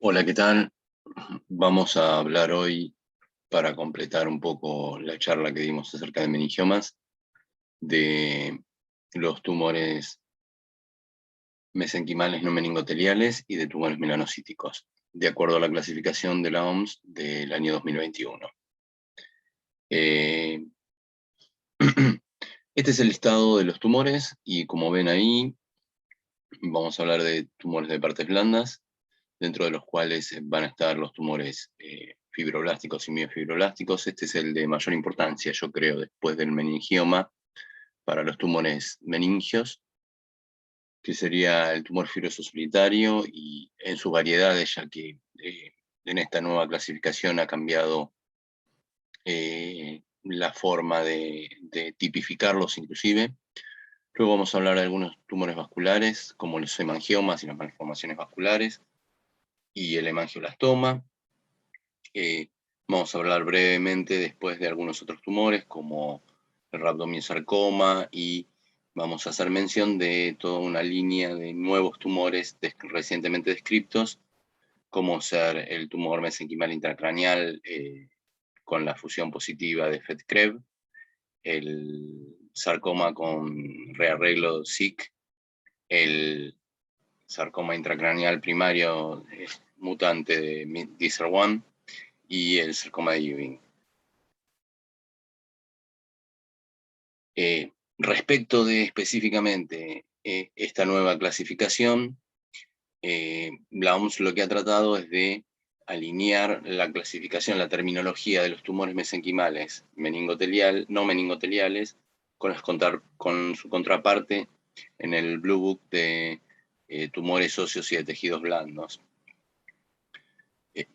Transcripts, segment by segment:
Hola, ¿qué tal? Vamos a hablar hoy, para completar un poco la charla que dimos acerca de meningiomas, de los tumores mesenquimales no meningoteliales y de tumores melanocíticos, de acuerdo a la clasificación de la OMS del año 2021. Eh, Este es el listado de los tumores y, como ven ahí, vamos a hablar de tumores de partes blandas, dentro de los cuales van a estar los tumores fibroblásticos y miofibroblásticos. Este es el de mayor importancia, yo creo, después del meningioma, para los tumores meningios, que sería el tumor fibroso solitario, y en sus variedades, ya que en esta nueva clasificación ha cambiado la forma de tipificarlos inclusive. Luego vamos a hablar de algunos tumores vasculares, como los hemangiomas y las malformaciones vasculares, y el hemangioblastoma. Vamos a hablar brevemente después de algunos otros tumores, como el rhabdomyosarcoma, y vamos a hacer mención de toda una línea de nuevos tumores recientemente descritos, como ser el tumor mesenquimal intracraneal con la fusión positiva de FET-CREB, el sarcoma con rearreglo SIC, el sarcoma intracraneal primario mutante de DICER1 y el sarcoma de Ewing. Respecto de específicamente esta nueva clasificación, la OMS lo que ha tratado es de alinear la clasificación, la terminología de los tumores mesenquimales no meningoteliales con su contraparte en el Blue Book de tumores óseos y de tejidos blandos.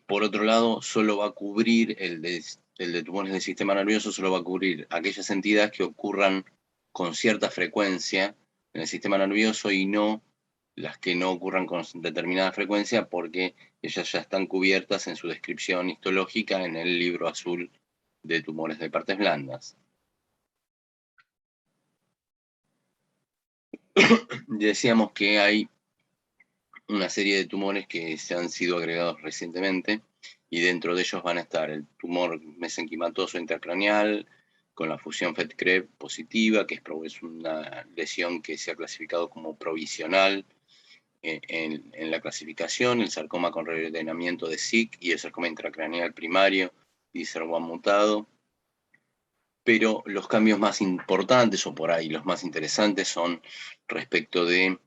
Por otro lado, solo va a cubrir el de tumores del sistema nervioso, solo va a cubrir aquellas entidades que ocurran con cierta frecuencia en el sistema nervioso, y no las que no ocurran con determinada frecuencia, porque ellas ya están cubiertas en su descripción histológica en el libro azul de tumores de partes blandas. Decíamos que hay una serie de tumores que se han sido agregados recientemente, y dentro de ellos van a estar el tumor mesenquimatoso intracraneal con la fusión FET-CREB positiva, que es una lesión que se ha clasificado como provisional en la clasificación, el sarcoma con reordenamiento de SIC y el sarcoma intracraneal primario y DICER1 mutado. Pero los cambios más importantes, o por ahí los más interesantes, son respecto de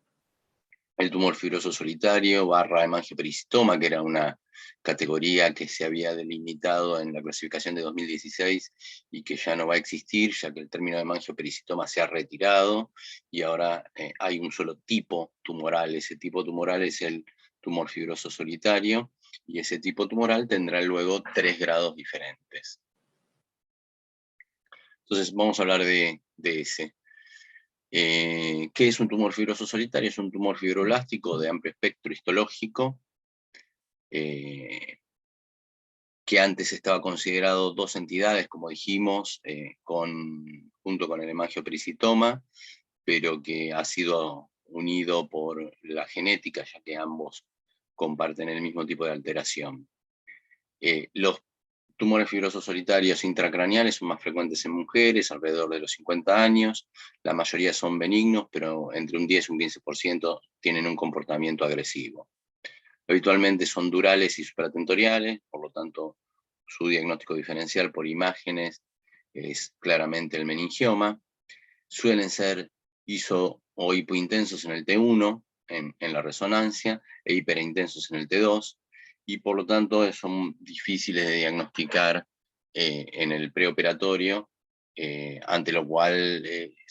el tumor fibroso solitario / hemangiopericitoma, que era una categoría que se había delimitado en la clasificación de 2016 y que ya no va a existir, ya que el término de hemangiopericitoma se ha retirado y ahora hay un solo tipo tumoral. Ese tipo tumoral es el tumor fibroso solitario, y ese tipo tumoral tendrá luego 3 grados diferentes. Entonces vamos a hablar de ese. ¿Qué es un tumor fibroso solitario? Es un tumor fibroblástico de amplio espectro histológico, que antes estaba considerado dos entidades, como dijimos, junto con el hemangiopericitoma, pero que ha sido unido por la genética, ya que ambos comparten el mismo tipo de alteración. Los tumores fibrosos solitarios intracraneales son más frecuentes en mujeres, alrededor de los 50 años. La mayoría son benignos, pero entre un 10 y un 15% tienen un comportamiento agresivo. Habitualmente son durales y supratentoriales, por lo tanto su diagnóstico diferencial por imágenes es claramente el meningioma. Suelen ser iso o hipointensos en el T1, en la resonancia, e hiperintensos en el T2, y por lo tanto son difíciles de diagnosticar en el preoperatorio, ante lo cual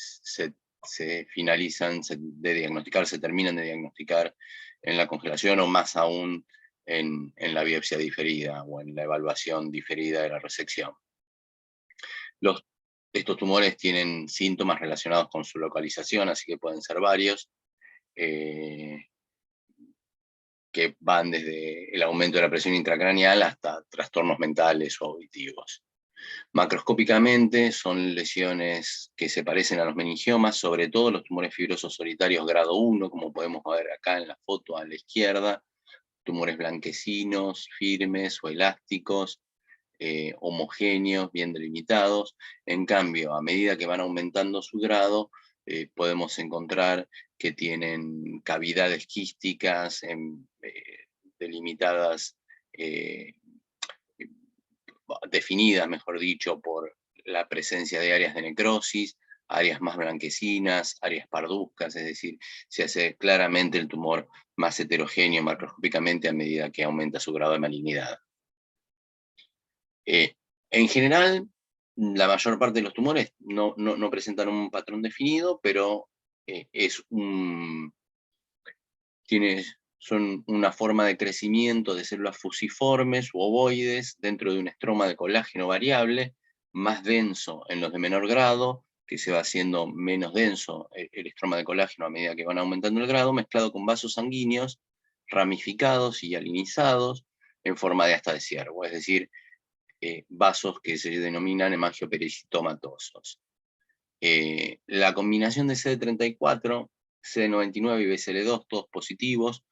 se terminan de diagnosticar en la congelación, o más aún en la biopsia diferida o en la evaluación diferida de la resección. Estos tumores tienen síntomas relacionados con su localización, así que pueden ser varios, que van desde el aumento de la presión intracraneal hasta trastornos mentales o auditivos. Macroscópicamente son lesiones que se parecen a los meningiomas, sobre todo los tumores fibrosos solitarios grado 1, como podemos ver acá en la foto a la izquierda, tumores blanquecinos, firmes o elásticos, homogéneos, bien delimitados. En cambio, a medida que van aumentando su grado, podemos encontrar que tienen cavidades quísticas delimitadas, definidas, mejor dicho, por la presencia de áreas de necrosis, áreas más blanquecinas, áreas parduzcas, es decir, se hace claramente el tumor más heterogéneo macroscópicamente a medida que aumenta su grado de malignidad. En general, la mayor parte de los tumores no presentan un patrón definido, pero son una forma de crecimiento de células fusiformes u ovoides dentro de un estroma de colágeno variable, más denso en los de menor grado, que se va haciendo menos denso el estroma de colágeno a medida que van aumentando el grado, mezclado con vasos sanguíneos ramificados y alinizados en forma de asta de ciervo, es decir, vasos que se denominan hemangiopericitomatosos. La combinación de CD34, CD99 y BCL2, todos positivos,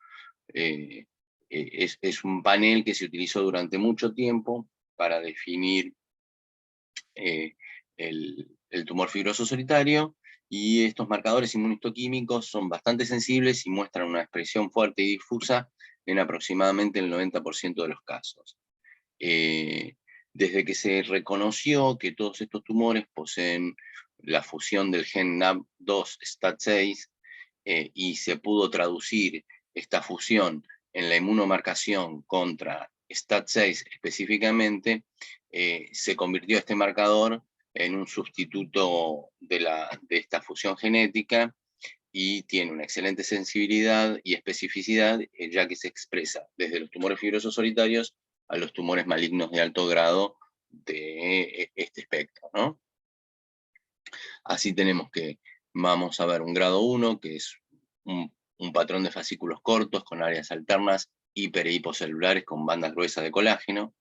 es un panel que se utilizó durante mucho tiempo para definir el tumor fibroso solitario, y estos marcadores inmunistoquímicos son bastante sensibles y muestran una expresión fuerte y difusa en aproximadamente el 90% de los casos. Desde que se reconoció que todos estos tumores poseen la fusión del gen NAB2 STAT6, y se pudo traducir esta fusión en la inmunomarcación contra STAT6 específicamente, se convirtió este marcador en un sustituto de esta fusión genética, y tiene una excelente sensibilidad y especificidad, ya que se expresa desde los tumores fibrosos solitarios a los tumores malignos de alto grado de este espectro, ¿no? Así tenemos que vamos a ver un grado 1, que es un patrón de fascículos cortos con áreas alternas hiper e hipocelulares con bandas gruesas de colágeno.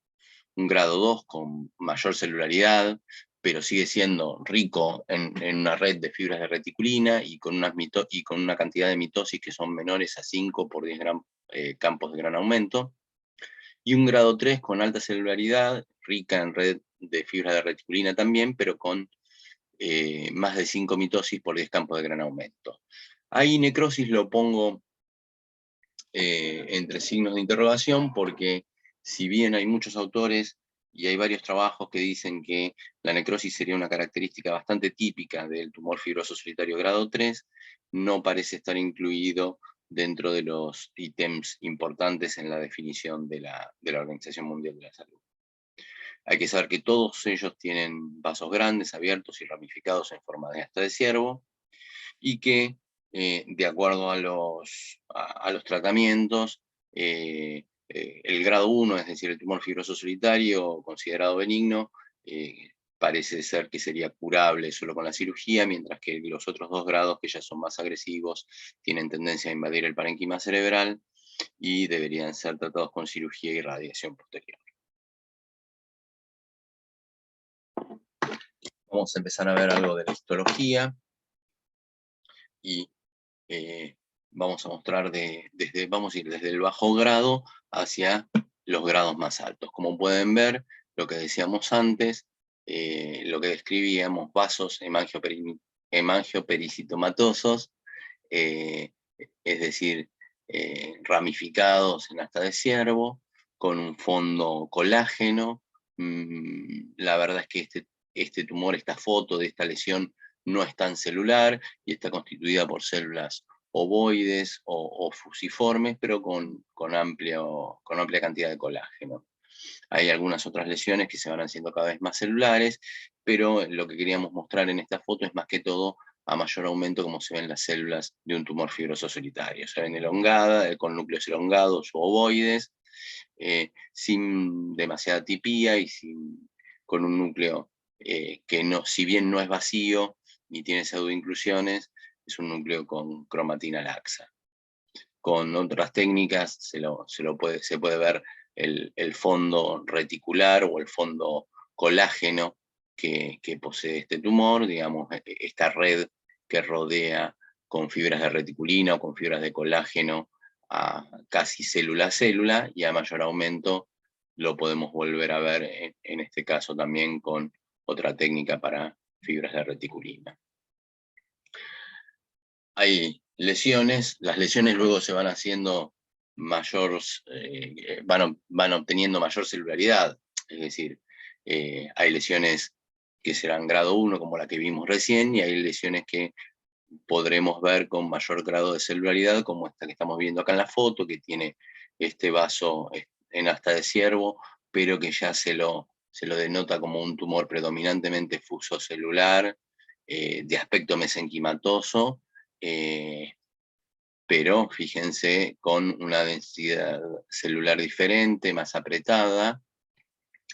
Un grado 2 con mayor celularidad, pero sigue siendo rico en una red de fibras de reticulina y con una cantidad de mitosis que son menores a 5 por 10 campos de gran aumento. Y un grado 3 con alta celularidad, rica en red de fibras de reticulina también, pero con más de 5 mitosis por 10 campos de gran aumento. Ahí necrosis lo pongo entre signos de interrogación, porque si bien hay muchos autores y hay varios trabajos que dicen que la necrosis sería una característica bastante típica del tumor fibroso solitario grado 3, no parece estar incluido dentro de los ítems importantes en la definición de la Organización Mundial de la Salud. Hay que saber que todos ellos tienen vasos grandes, abiertos y ramificados en forma de asta de ciervo, y que de acuerdo a los tratamientos, el grado 1, es decir, el tumor fibroso solitario considerado benigno, parece ser que sería curable solo con la cirugía, mientras que los otros 2 grados, que ya son más agresivos, tienen tendencia a invadir el parénquima cerebral y deberían ser tratados con cirugía y radiación posterior. Vamos a empezar a ver algo de la histología, y vamos a mostrar vamos a ir desde el bajo grado hacia los grados más altos. Como pueden ver, lo que decíamos antes, lo que describíamos, vasos hemangiopericitomatosos, es decir, ramificados en asta de ciervo, con un fondo colágeno. La verdad es que este tumor, esta foto de esta lesión, no es tan celular y está constituida por células ovoides o fusiformes, pero con amplia cantidad de colágeno. Hay algunas otras lesiones que se van haciendo cada vez más celulares, pero lo que queríamos mostrar en esta foto es más que todo a mayor aumento como se ven las células de un tumor fibroso solitario. Se ven elongadas, con núcleos elongados o ovoides, sin demasiada tipía y con un núcleo que si bien no es vacío ni tiene pseudoinclusiones, es un núcleo con cromatina laxa. Con otras técnicas se puede ver el fondo reticular o el fondo colágeno que posee este tumor, digamos, esta red que rodea con fibras de reticulina o con fibras de colágeno casi célula a célula, y a mayor aumento lo podemos volver a ver en este caso también con otra técnica para fibras de reticulina. Hay lesiones, las lesiones luego se van haciendo van obteniendo mayor celularidad, es decir, hay lesiones que serán grado 1 como la que vimos recién, y hay lesiones que podremos ver con mayor grado de celularidad, como esta que estamos viendo acá en la foto, que tiene este vaso en asta de ciervo, pero que ya se lo denota como un tumor predominantemente fusocelular, de aspecto mesenquimatoso, pero fíjense, con una densidad celular diferente, más apretada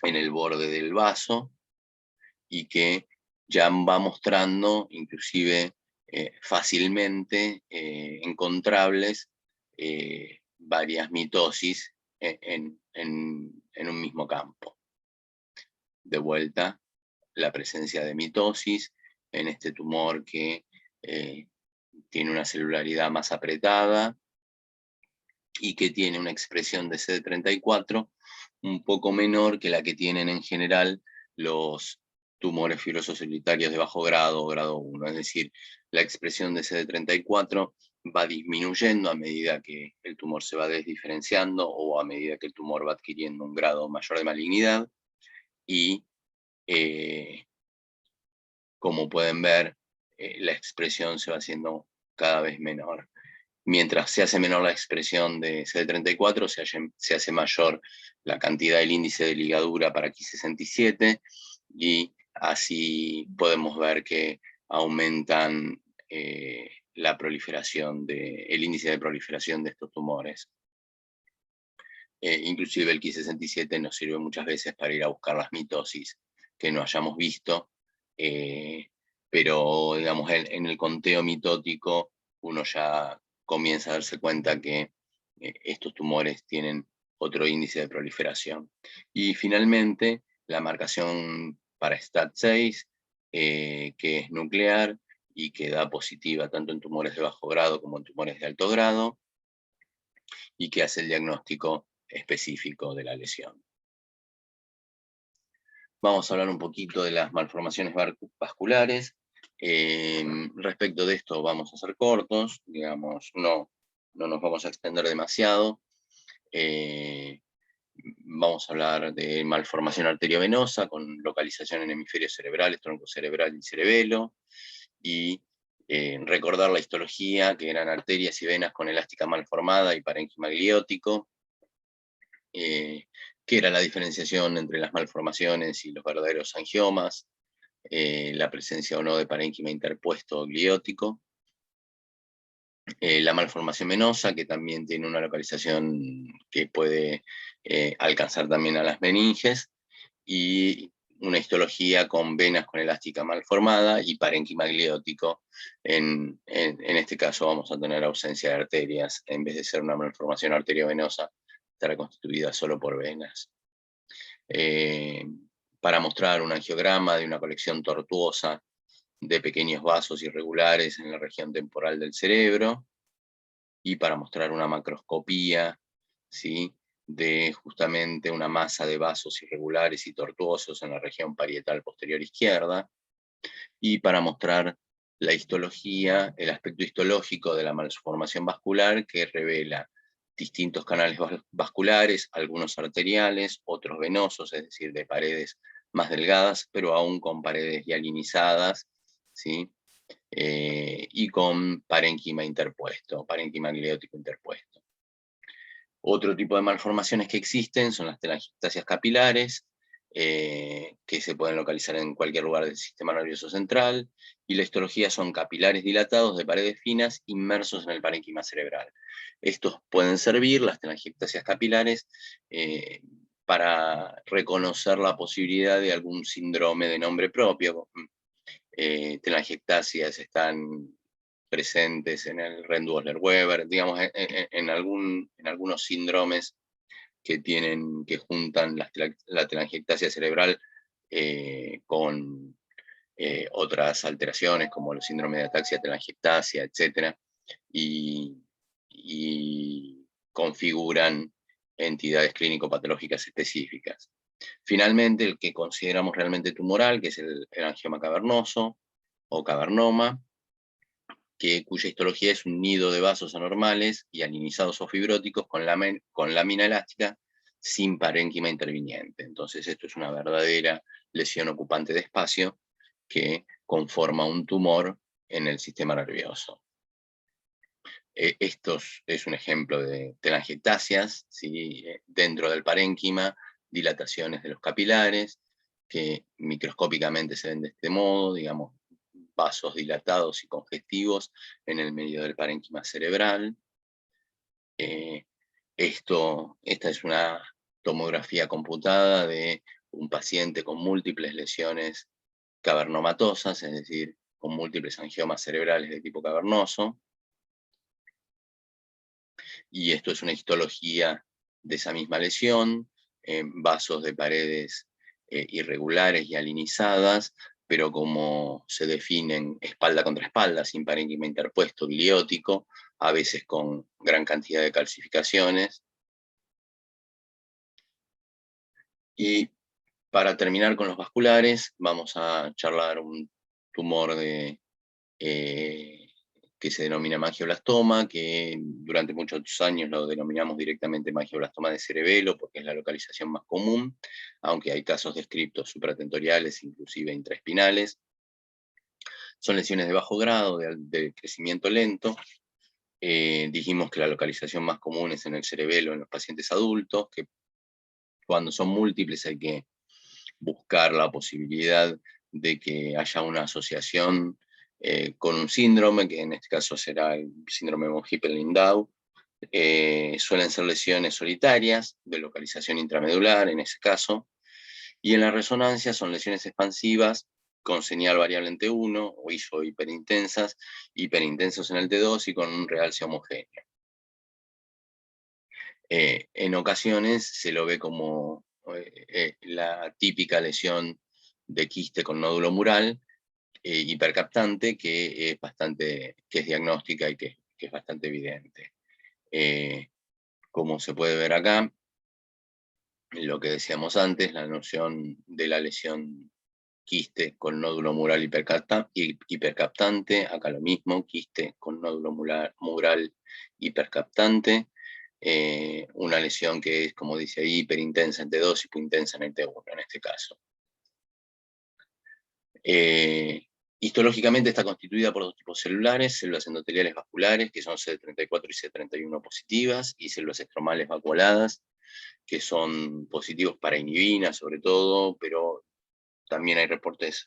en el borde del vaso, y que ya va mostrando inclusive fácilmente encontrables varias mitosis en un mismo campo. De vuelta, la presencia de mitosis en este tumor que tiene una celularidad más apretada y que tiene una expresión de CD34 un poco menor que la que tienen en general los tumores fibrosos solitarios de bajo grado o grado 1. Es decir, la expresión de CD34 va disminuyendo a medida que el tumor se va desdiferenciando o a medida que el tumor va adquiriendo un grado mayor de malignidad, y como pueden ver, la expresión se va haciendo cada vez menor. Mientras se hace menor la expresión de CD34, se hace mayor la cantidad del índice de ligadura para Ki67, y así podemos ver que aumentan la proliferación el índice de proliferación de estos tumores. Inclusive el Ki67 nos sirve muchas veces para ir a buscar las mitosis que no hayamos visto, pero digamos, en el conteo mitótico uno ya comienza a darse cuenta que estos tumores tienen otro índice de proliferación. Y finalmente, la marcación para STAT6, que es nuclear y que da positiva tanto en tumores de bajo grado como en tumores de alto grado, y que hace el diagnóstico específico de la lesión. Vamos a hablar un poquito de las malformaciones vasculares. Respecto de esto vamos a ser cortos, digamos, no nos vamos a extender demasiado. Vamos a hablar de malformación arteriovenosa con localización en hemisferios cerebrales, tronco cerebral y cerebelo, y recordar la histología, que eran arterias y venas con elástica malformada y parénquima gliótico, qué era la diferenciación entre las malformaciones y los verdaderos angiomas, la presencia o no de parénquima interpuesto gliótico, la malformación venosa, que también tiene una localización que puede alcanzar también a las meninges, y una histología con venas con elástica malformada y parénquima gliótico. En este caso vamos a tener ausencia de arterias, en vez de ser una malformación arteriovenosa, estará constituida solo por venas. Para mostrar un angiograma de una colección tortuosa de pequeños vasos irregulares en la región temporal del cerebro, y para mostrar una macroscopía, ¿sí?, de justamente una masa de vasos irregulares y tortuosos en la región parietal posterior izquierda, y para mostrar la histología, el aspecto histológico de la malformación vascular, que revela distintos canales vasculares, algunos arteriales, otros venosos, es decir, de paredes más delgadas, pero aún con paredes hialinizadas, ¿sí?, y con parénquima interpuesto, parénquima gliótico interpuesto. Otro tipo de malformaciones que existen son las telangiectasias capilares, que se pueden localizar en cualquier lugar del sistema nervioso central, y la histología son capilares dilatados de paredes finas inmersos en el parénquima cerebral. Estos pueden servir, las telangiectasias capilares, para reconocer la posibilidad de algún síndrome de nombre propio. Telangiectasias están presentes en el Rendu-Osler-Weber, digamos, en algunos síndromes que juntan la telangiectasia cerebral con otras alteraciones, como el síndrome de ataxia telangiectasia, etc. Y configuran entidades clínico-patológicas específicas. Finalmente, el que consideramos realmente tumoral, que es el angioma cavernoso o cavernoma, cuya histología es un nido de vasos anormales y aninizados o fibróticos con lámina elástica sin parénquima interviniente. Entonces esto es una verdadera lesión ocupante de espacio que conforma un tumor en el sistema nervioso. Esto es un ejemplo de telangiectasias, ¿sí? Dentro del parénquima, dilataciones de los capilares, que microscópicamente se ven de este modo, digamos, vasos dilatados y congestivos en el medio del parénquima cerebral. Esta es una tomografía computada de un paciente con múltiples lesiones cavernomatosas, es decir, con múltiples angiomas cerebrales de tipo cavernoso. Y esto es una histología de esa misma lesión, vasos de paredes irregulares y alinizadas, pero como se definen espalda contra espalda, sin parénquima interpuesto, gliótico, a veces con gran cantidad de calcificaciones. Y para terminar con los vasculares, vamos a charlar un tumor que se denomina mangioblastoma, que durante muchos años lo denominamos directamente mangioblastoma de cerebelo, porque es la localización más común, aunque hay casos descriptos supratentoriales, inclusive intraespinales. Son lesiones de bajo grado, de crecimiento lento. Dijimos que la localización más común es en el cerebelo en los pacientes adultos, que cuando son múltiples hay que buscar la posibilidad de que haya una asociación con un síndrome, que en este caso será el síndrome von Hippel-Lindau. Suelen ser lesiones solitarias, de localización intramedular en ese caso, y en la resonancia son lesiones expansivas con señal variable en T1, o ISO hiperintensas en el T2 y con un realce homogéneo. En ocasiones se lo ve como la típica lesión de quiste con nódulo mural, hipercaptante, que es diagnóstica y que es bastante evidente. Como se puede ver acá, lo que decíamos antes, la noción de la lesión quiste con nódulo mural hipercaptante, acá lo mismo, quiste con nódulo mural hipercaptante, una lesión que es, como dice ahí, hiperintensa en T2 y hipointensa en el T1 en este caso. Histológicamente está constituida por dos tipos celulares, células endoteliales vasculares, que son CD34 y CD31 positivas, y células estromales vacuoladas, que son positivos para inhibina sobre todo, pero también hay reportes,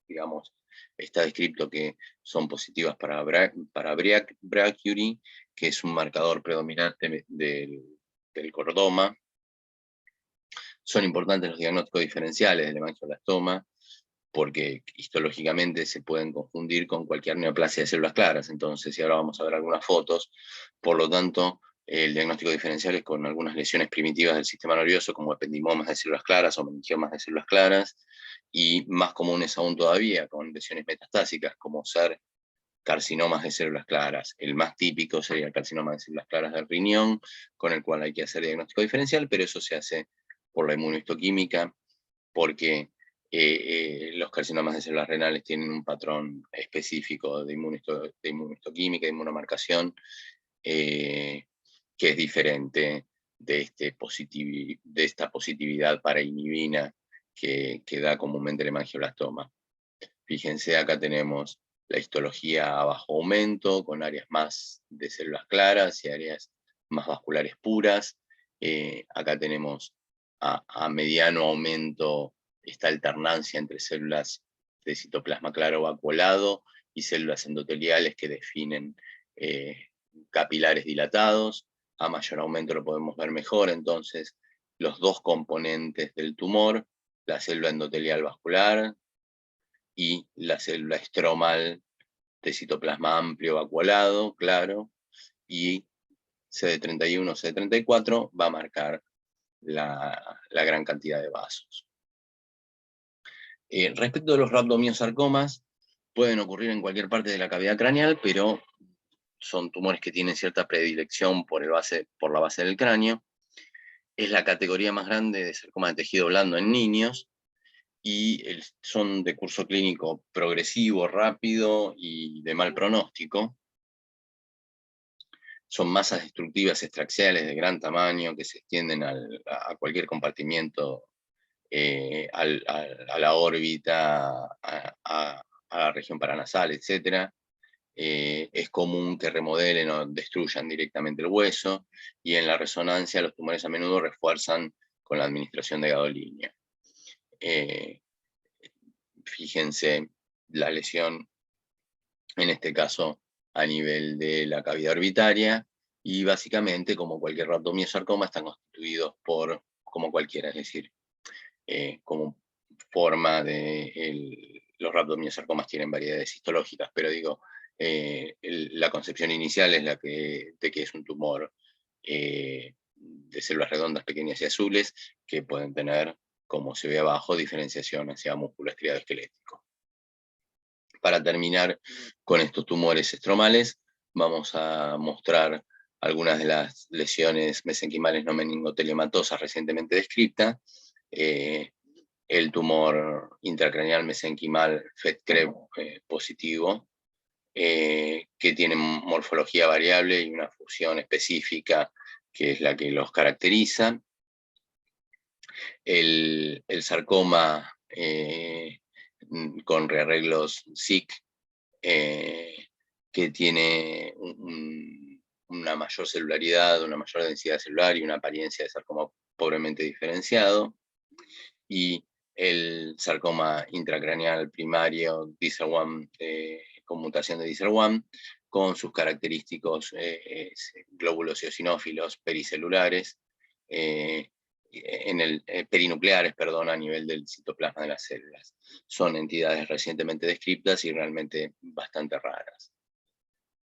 digamos, está descrito que son positivas para brachyury, que es un marcador predominante del cordoma. Son importantes los diagnósticos diferenciales del hemangioblastoma, porque histológicamente se pueden confundir con cualquier neoplasia de células claras. Entonces, y ahora vamos a ver algunas fotos, por lo tanto, el diagnóstico diferencial es con algunas lesiones primitivas del sistema nervioso, como ependimomas de células claras o meningiomas de células claras, y más comunes aún todavía, con lesiones metastásicas, como ser carcinomas de células claras. El más típico sería el carcinoma de células claras del riñón, con el cual hay que hacer diagnóstico diferencial, pero eso se hace por la inmunohistoquímica, porque los carcinomas de células renales tienen un patrón específico de inmunohistoquímica, de inmunomarcación, que es diferente de esta positividad para inhibina que da comúnmente el hemangioblastoma. Fíjense, acá tenemos la histología a bajo aumento, con áreas más de células claras y áreas más vasculares puras. Acá tenemos a mediano aumento esta alternancia entre células de citoplasma claro vacuolado y células endoteliales que definen capilares dilatados. A mayor aumento lo podemos ver mejor, entonces los dos componentes del tumor, la célula endotelial vascular y la célula estromal de citoplasma amplio vacuolado, claro, y CD31, CD34 va a marcar la gran cantidad de vasos. Respecto de los rhabdomyosarcomas, pueden ocurrir en cualquier parte de la cavidad craneal, pero son tumores que tienen cierta predilección por la base del cráneo. Es la categoría más grande de sarcoma de tejido blando en niños, y son de curso clínico progresivo, rápido y de mal pronóstico. Son masas destructivas extraxiales de gran tamaño que se extienden a cualquier compartimiento, a la órbita, a la región paranasal, etc. Es común que remodelen o destruyan directamente el hueso, y en la resonancia los tumores a menudo refuerzan con la administración de gadolinium. Fíjense la lesión, en este caso a nivel de la cavidad orbitaria, y básicamente, como cualquier rhabdomiosarcoma, están constituidos por, como cualquiera, es decir, como forma de... los rhabdomiosarcomas tienen variedades histológicas, pero digo, la concepción inicial es la de que es un tumor de células redondas, pequeñas y azules, que pueden tener, como se ve abajo, diferenciación hacia músculo estriado esquelético. Para terminar con estos tumores estromales, vamos a mostrar algunas de las lesiones mesenquimales no meningoteliomatosas recientemente descritas. El tumor intracraneal mesenquimal FET-CREB positivo, que tiene morfología variable y una función específica que es la que los caracteriza. El sarcoma con rearreglos SIC, que tiene una mayor celularidad, una mayor densidad celular y una apariencia de sarcoma pobremente diferenciado. Y el sarcoma intracraneal primario DICER1, con mutación de DICER1, con sus característicos glóbulos eosinófilos pericelulares, perinucleares, perdón, a nivel del citoplasma de las células. Son entidades recientemente descritas y realmente bastante raras.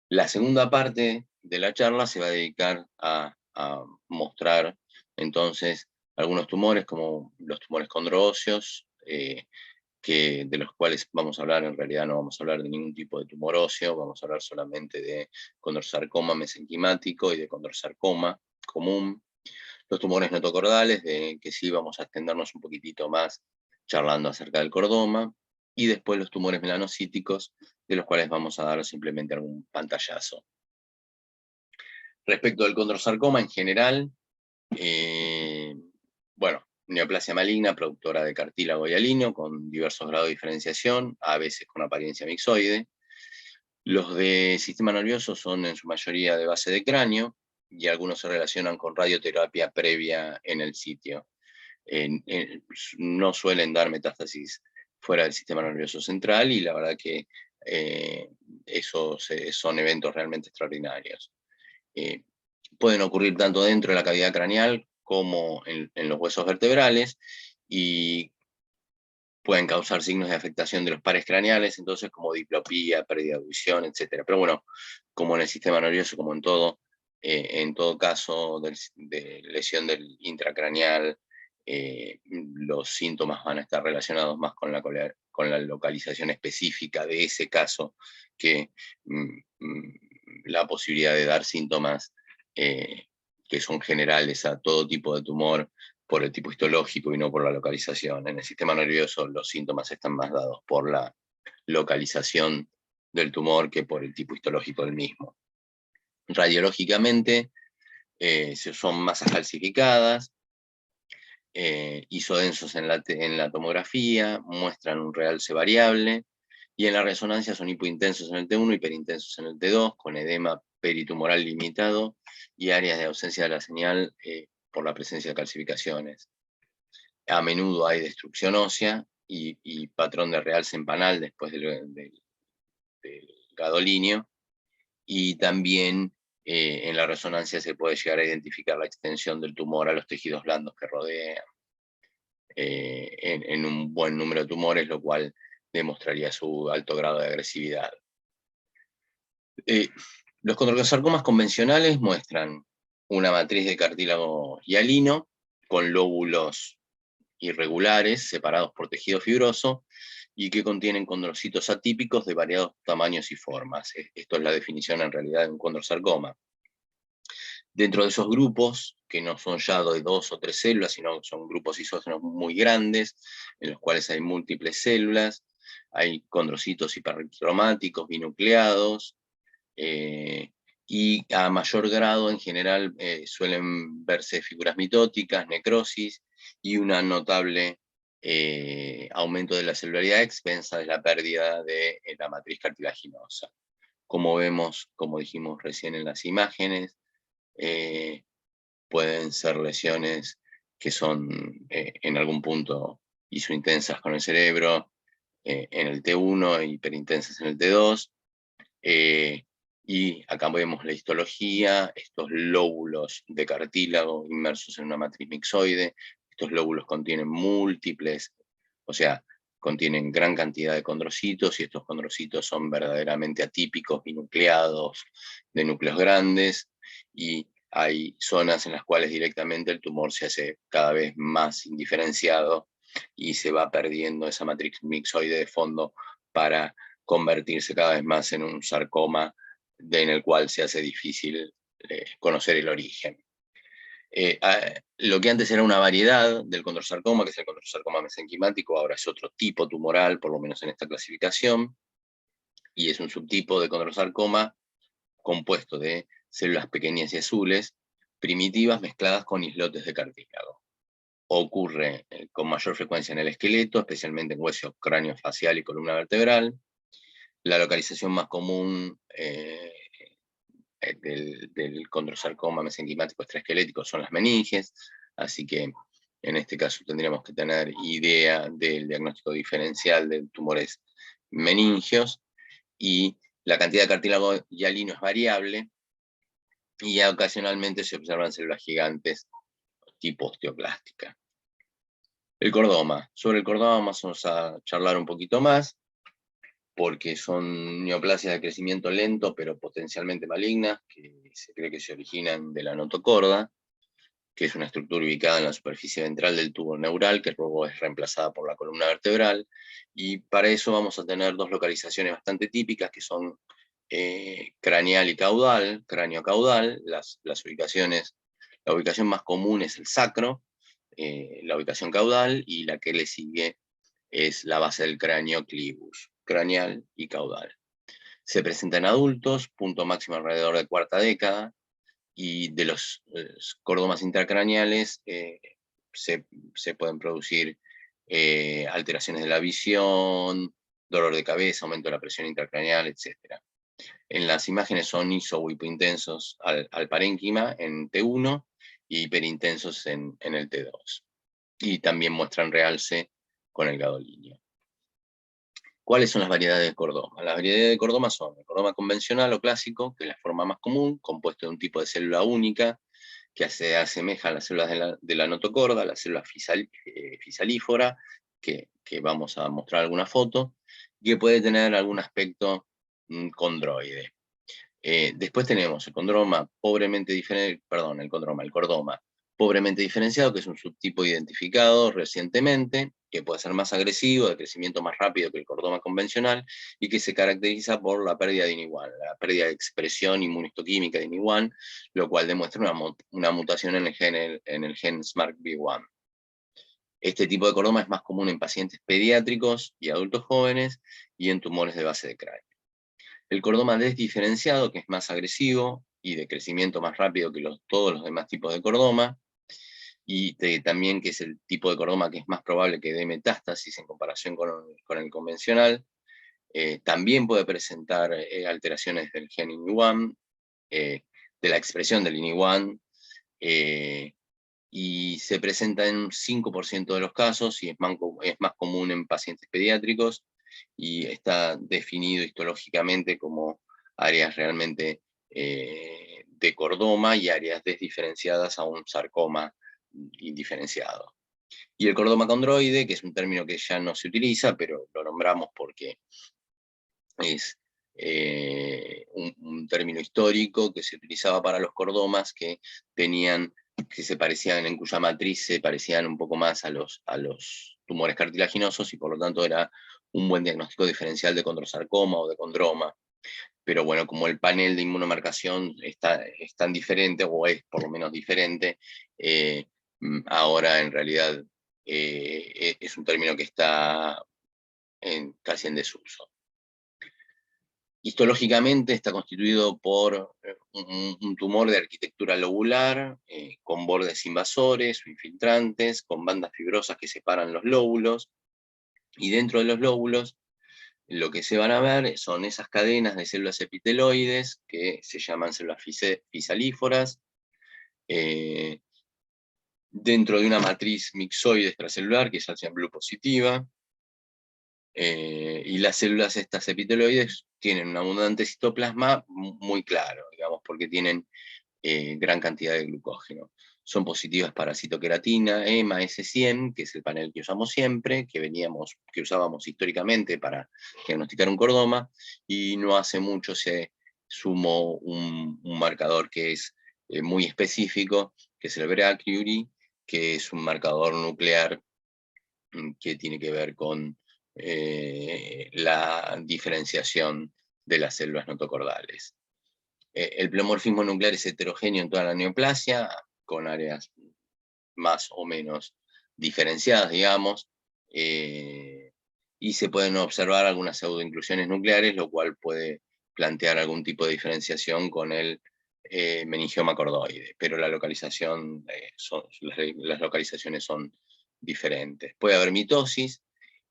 La segunda parte de la charla se va a dedicar a mostrar entonces algunos tumores, como los tumores condroóseos, de los cuales vamos a hablar. En realidad no vamos a hablar de ningún tipo de tumor óseo, vamos a hablar solamente de condrosarcoma mesenquimático y de condrosarcoma común. Los tumores notocordales, de que sí vamos a extendernos un poquitito más charlando acerca del cordoma, y después los tumores melanocíticos, de los cuales vamos a dar simplemente algún pantallazo. Respecto al condrosarcoma en general, bueno, neoplasia maligna, productora de cartílago hialino, con diversos grados de diferenciación, a veces con apariencia mixoide. Los de sistema nervioso son en su mayoría de base de cráneo, y algunos se relacionan con radioterapia previa en el sitio. No suelen dar metástasis fuera del sistema nervioso central, y la verdad que esos son eventos realmente extraordinarios. Pueden ocurrir tanto dentro de la cavidad craneal como en los huesos vertebrales, y pueden causar signos de afectación de los pares craneales, entonces, como diplopía, pérdida de audición, etc. Pero bueno, como en el sistema nervioso, como en todo caso de lesión del intracraneal, los síntomas van a estar relacionados más con la localización específica de ese caso, que la posibilidad de dar síntomas que son generales a todo tipo de tumor por el tipo histológico y no por la localización. En el sistema nervioso los síntomas están más dados por la localización del tumor que por el tipo histológico del mismo. Radiológicamente son masas calcificadas, isodensos en la tomografía, muestran un realce variable, y en la resonancia son hipointensos en el T1, hiperintensos en el T2, con edema peritumoral limitado y áreas de ausencia de la señal por la presencia de calcificaciones. A menudo hay destrucción ósea y patrón de realce en panal después del gadolinio, y también en la resonancia se puede llegar a identificar la extensión del tumor a los tejidos blandos que rodean en un buen número de tumores, lo cual demostraría su alto grado de agresividad. Los condrosarcomas convencionales muestran una matriz de cartílago hialino con lóbulos irregulares separados por tejido fibroso, y que contienen condrocitos atípicos de variados tamaños y formas. Esto es la definición en realidad de un condrosarcoma. Dentro de esos grupos, que no son ya de 2 o 3 células, sino que son grupos isógenos muy grandes, en los cuales hay múltiples células, hay condrocitos hipercromáticos, binucleados, y a mayor grado en general suelen verse figuras mitóticas, necrosis, y un notable aumento de la celularidad a expensa de la pérdida de la matriz cartilaginosa. Como vemos, como dijimos recién en las imágenes, pueden ser lesiones que son en algún punto isointensas con el cerebro, en el T1 e hiperintensas en el T2, y acá vemos la histología, estos lóbulos de cartílago inmersos en una matriz mixoide. Estos lóbulos contienen múltiples, o sea, contienen gran cantidad de condrocitos, y estos condrocitos son verdaderamente atípicos, binucleados, de núcleos grandes, y hay zonas en las cuales directamente el tumor se hace cada vez más indiferenciado y se va perdiendo esa matriz mixoide de fondo para convertirse cada vez más en un sarcoma en el cual se hace difícil conocer el origen. Lo que antes era una variedad del condrosarcoma, que es el condrosarcoma mesenquimático, ahora es otro tipo tumoral, por lo menos en esta clasificación, y es un subtipo de condrosarcoma compuesto de células pequeñas y azules, primitivas mezcladas con islotes de cartílago. Ocurre con mayor frecuencia en el esqueleto, especialmente en hueso craneofacial y columna vertebral. La localización más común del condrosarcoma mesenquimático extraesquelético son las meninges, así que en este caso tendríamos que tener idea del diagnóstico diferencial de tumores meningios, y la cantidad de cartílago hialino es variable, y ya ocasionalmente se observan células gigantes tipo osteoclástica. El cordoma. Sobre el cordoma vamos a charlar un poquito más, porque son neoplasias de crecimiento lento, pero potencialmente malignas, que se cree que se originan de la notocorda, que es una estructura ubicada en la superficie ventral del tubo neural, que luego es reemplazada por la columna vertebral, y para eso vamos a tener dos localizaciones bastante típicas, que son craneal y caudal, cráneo-caudal. Las ubicaciones, la ubicación más común es el sacro, la ubicación caudal, y la que le sigue es la base del cráneo clivus, craneal y caudal. Se presenta en adultos, punto máximo alrededor de cuarta década, y de los cordomas intracraneales se pueden producir alteraciones de la visión, dolor de cabeza, aumento de la presión intracraneal, etc. En las imágenes son iso o hipointensos al parénquima en T1 y hiperintensos en el T2. Y también muestran realce con el gadolinio. ¿Cuáles son las variedades de cordoma? Las variedades de cordoma son el cordoma convencional o clásico, que es la forma más común, compuesto de un tipo de célula única, que se asemeja a las células de la notocorda, la célula fisalífora, que vamos a mostrar alguna foto, y que puede tener algún aspecto condroide. Después tenemos el cordoma pobremente diferenciado, que es un subtipo identificado recientemente, que puede ser más agresivo, de crecimiento más rápido que el cordoma convencional, y que se caracteriza por la pérdida de INI1, la pérdida de expresión inmunistoquímica de INI1, lo cual demuestra una mutación en el gen SMARCB1. Este tipo de cordoma es más común en pacientes pediátricos y adultos jóvenes, y en tumores de base de cráneo. El cordoma desdiferenciado, que es más agresivo y de crecimiento más rápido que todos los demás tipos de cordoma, y también que es el tipo de cordoma que es más probable que dé metástasis en comparación con el convencional. También puede presentar alteraciones del gen INI1, de la expresión del INI1, y se presenta en un 5% de los casos, y es más común en pacientes pediátricos, y está definido histológicamente como áreas realmente de cordoma y áreas desdiferenciadas a un sarcoma indiferenciado. Y el cordoma condroide, que es un término que ya no se utiliza, pero lo nombramos porque es un término histórico que se utilizaba para los cordomas que se parecían, en cuya matriz se parecían un poco más a los tumores cartilaginosos, y por lo tanto era un buen diagnóstico diferencial de condrosarcoma o de condroma. Pero bueno, como el panel de inmunomarcación es tan diferente, o es por lo menos diferente, ahora en realidad es un término que está casi en desuso. Histológicamente está constituido por un tumor de arquitectura lobular, con bordes invasores o infiltrantes, con bandas fibrosas que separan los lóbulos, y dentro de los lóbulos lo que se van a ver son esas cadenas de células epiteloides que se llaman células fisalíforas, dentro de una matriz mixoide extracelular que es Alcian Blue positiva, y las células estas epiteloides tienen un abundante citoplasma muy claro, digamos, porque tienen gran cantidad de glucógeno. Son positivas para citoqueratina, EMA, S100, que es el panel que usamos siempre, que usábamos históricamente para diagnosticar un cordoma, y no hace mucho se sumó un marcador que es muy específico, que es el BRACURY, que es un marcador nuclear que tiene que ver con la diferenciación de las células notocordales. El pleomorfismo nuclear es heterogéneo en toda la neoplasia, con áreas más o menos diferenciadas, digamos, y se pueden observar algunas pseudoinclusiones nucleares, lo cual puede plantear algún tipo de diferenciación con el meningioma cordoide, pero la localización, las localizaciones son diferentes. Puede haber mitosis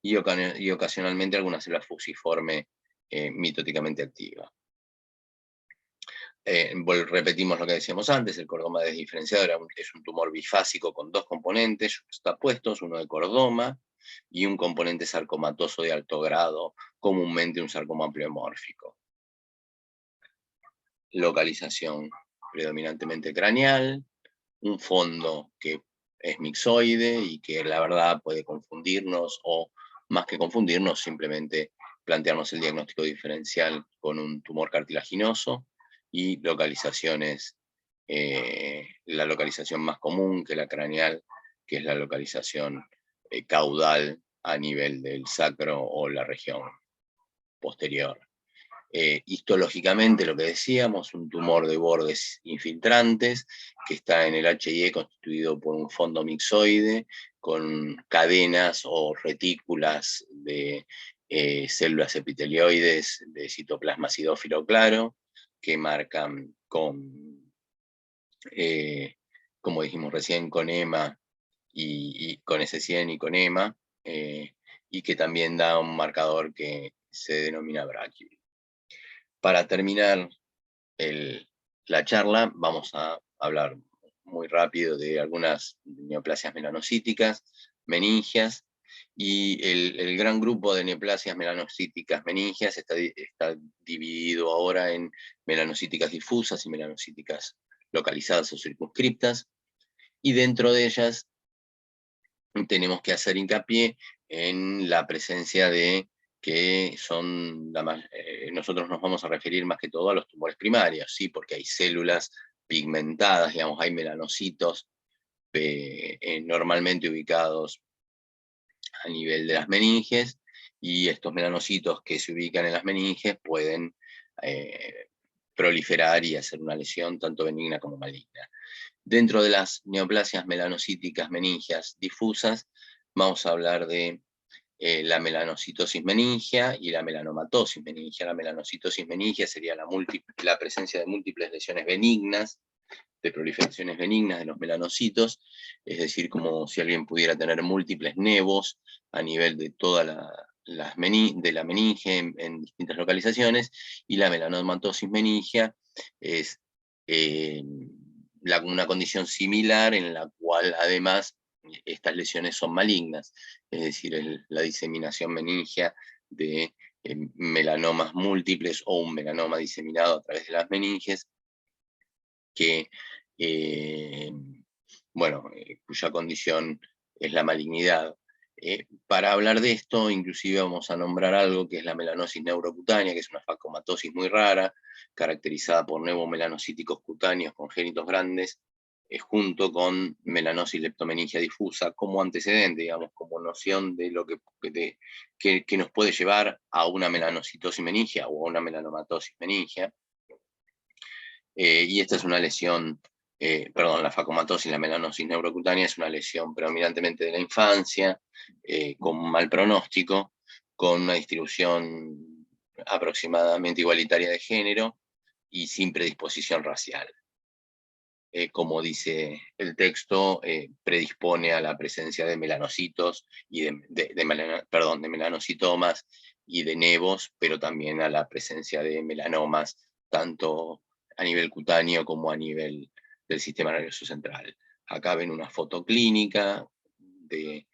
y ocasionalmente alguna célula fusiforme mitóticamente activa. Repetimos lo que decíamos antes, el cordoma desdiferenciado es un tumor bifásico con dos componentes justapuestos, uno de cordoma y un componente sarcomatoso de alto grado, comúnmente un sarcoma pleomórfico. Localización predominantemente craneal, un fondo que es mixoide y que la verdad puede confundirnos, o más que confundirnos, simplemente plantearnos el diagnóstico diferencial con un tumor cartilaginoso, y localizaciones, la localización más común que la craneal, que es la localización caudal a nivel del sacro o la región posterior. Histológicamente, lo que decíamos, un tumor de bordes infiltrantes que está en el HIE constituido por un fondo mixoide con cadenas o retículas de células epitelioides de citoplasma acidófilo claro, que marcan como dijimos recién, con EMA y con S100 y con EMA, y que también da un marcador que se denomina BRACURY. Para terminar la charla, vamos a hablar muy rápido de algunas neoplasias melanocíticas, meningias, y el gran grupo de neoplasias melanocíticas meningias está dividido ahora en melanocíticas difusas y melanocíticas localizadas o circunscriptas, y dentro de ellas tenemos que hacer hincapié en la presencia de que son, nosotros nos vamos a referir más que todo a los tumores primarios, ¿sí? Porque hay células pigmentadas, digamos, hay melanocitos normalmente ubicados a nivel de las meninges, y estos melanocitos que se ubican en las meninges pueden proliferar y hacer una lesión tanto benigna como maligna. Dentro de las neoplasias melanocíticas meningias difusas, vamos a hablar de la melanocitosis meningia y la melanomatosis meningia. La melanocitosis meningia sería la presencia de múltiples lesiones benignas, de proliferaciones benignas de los melanocitos, es decir, como si alguien pudiera tener múltiples nevos a nivel de toda la meninge en distintas localizaciones, y la melanomatosis meningia es una condición similar en la cual además estas lesiones son malignas, es decir, la diseminación meningia de melanomas múltiples o un melanoma diseminado a través de las meninges, que, cuya condición es la malignidad. Para hablar de esto, inclusive vamos a nombrar algo que es la melanosis neurocutánea, que es una facomatosis muy rara, caracterizada por neumomelanocíticos cutáneos congénitos grandes, junto con melanosis leptomeningia difusa como antecedente, digamos, como noción de lo que nos puede llevar a una melanocitosis meningia o a una melanomatosis meningia. Y esta es una lesión, la facomatosis, la melanosis neurocutánea, es una lesión predominantemente de la infancia, con mal pronóstico, con una distribución aproximadamente igualitaria de género y sin predisposición racial. Como dice el texto, predispone a la presencia de melanocitos y de melanocitomas y de nevos, pero también a la presencia de melanomas, tanto a nivel cutáneo como a nivel del sistema nervioso central. Acá ven una foto clínica de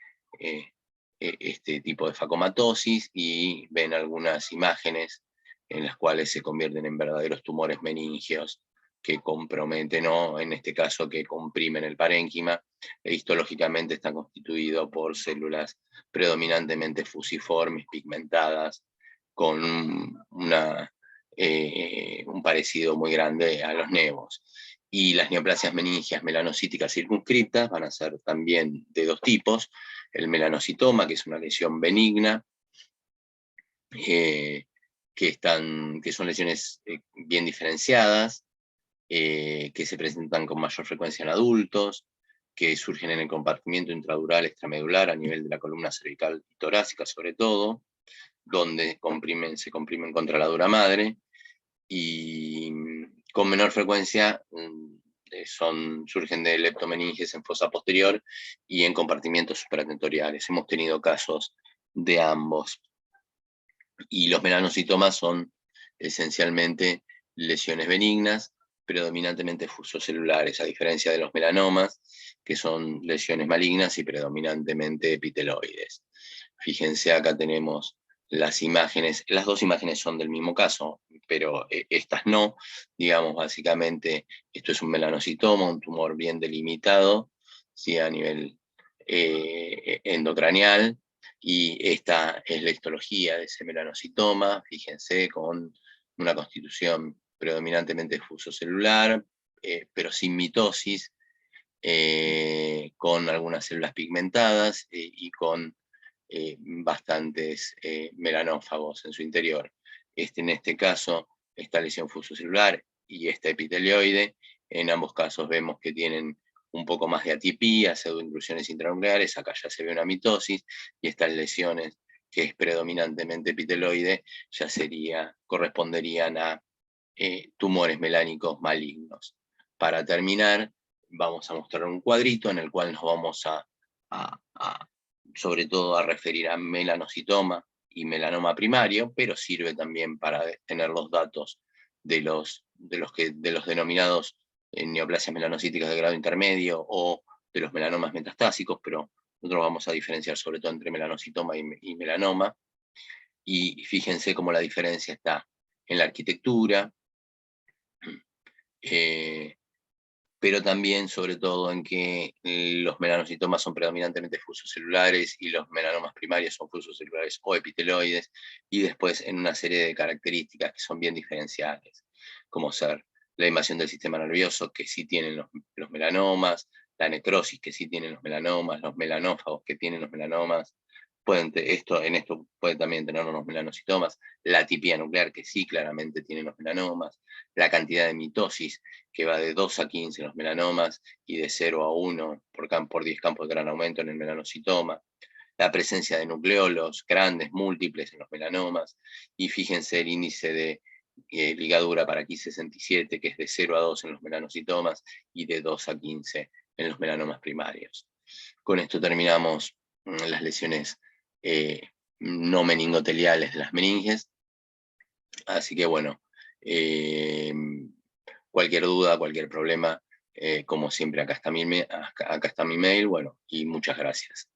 este tipo de facomatosis y ven algunas imágenes en las cuales se convierten en verdaderos tumores meningios que comprometen, o en este caso que comprimen el parénquima, e histológicamente está constituido por células predominantemente fusiformes, pigmentadas, con un parecido muy grande a los nevos. Y las neoplasias meningias melanocíticas circunscriptas van a ser también de dos tipos: el melanocitoma, que es una lesión benigna, que son lesiones bien diferenciadas, que se presentan con mayor frecuencia en adultos, que surgen en el compartimiento intradural extramedular a nivel de la columna cervical y torácica sobre todo, donde se comprimen contra la dura madre, y con menor frecuencia surgen de leptomeninges en fosa posterior y en compartimientos supratentoriales. Hemos tenido casos de ambos. Y los melanocitomas son esencialmente lesiones benignas, predominantemente fusocelulares, a diferencia de los melanomas, que son lesiones malignas y predominantemente epiteloides. Fíjense, acá tenemos las imágenes, las dos imágenes son del mismo caso, pero estas no. Digamos, básicamente, esto es un melanocitoma, un tumor bien delimitado, ¿sí? A nivel endocraneal, y esta es la histología de ese melanocitoma, fíjense, con una constitución predominantemente fusocelular, pero sin mitosis, con algunas células pigmentadas y con bastantes melanófagos en su interior. En este caso, esta lesión fusocelular y esta epitelioide, en ambos casos vemos que tienen un poco más de atipía, pseudoinclusiones intranucleares, acá ya se ve una mitosis, y estas lesiones, que es predominantemente epiteloide, ya corresponderían a tumores melánicos malignos. Para terminar, vamos a mostrar un cuadrito en el cual nos vamos sobre todo a referir a melanocitoma y melanoma primario, pero sirve también para tener los datos de los denominados neoplasias melanocíticas de grado intermedio o de los melanomas metastásicos, pero nosotros vamos a diferenciar sobre todo entre melanocitoma y melanoma. Y fíjense cómo la diferencia está en la arquitectura, pero también sobre todo en que los melanocitomas son predominantemente fusocelulares y los melanomas primarios son fusocelulares o epiteloides, y después en una serie de características que son bien diferenciales, como ser la invasión del sistema nervioso, que sí tienen los melanomas, la necrosis, que sí tienen los melanomas, los melanófagos, que tienen los melanomas. En esto pueden también tener los melanocitomas, la atipía nuclear, que sí claramente tienen los melanomas, la cantidad de mitosis, que va de 2 a 15 en los melanomas y de 0 a 1 por 10 campos de gran aumento en el melanocitoma, la presencia de nucleolos grandes, múltiples en los melanomas, y fíjense el índice de ligadura para Ki67, que es de 0 a 2 en los melanocitomas y de 2 a 15 en los melanomas primarios. Con esto terminamos las lesiones no meningoteliales de las meninges. Así que bueno, cualquier duda, cualquier problema, como siempre, acá está mi mail, bueno, y muchas gracias.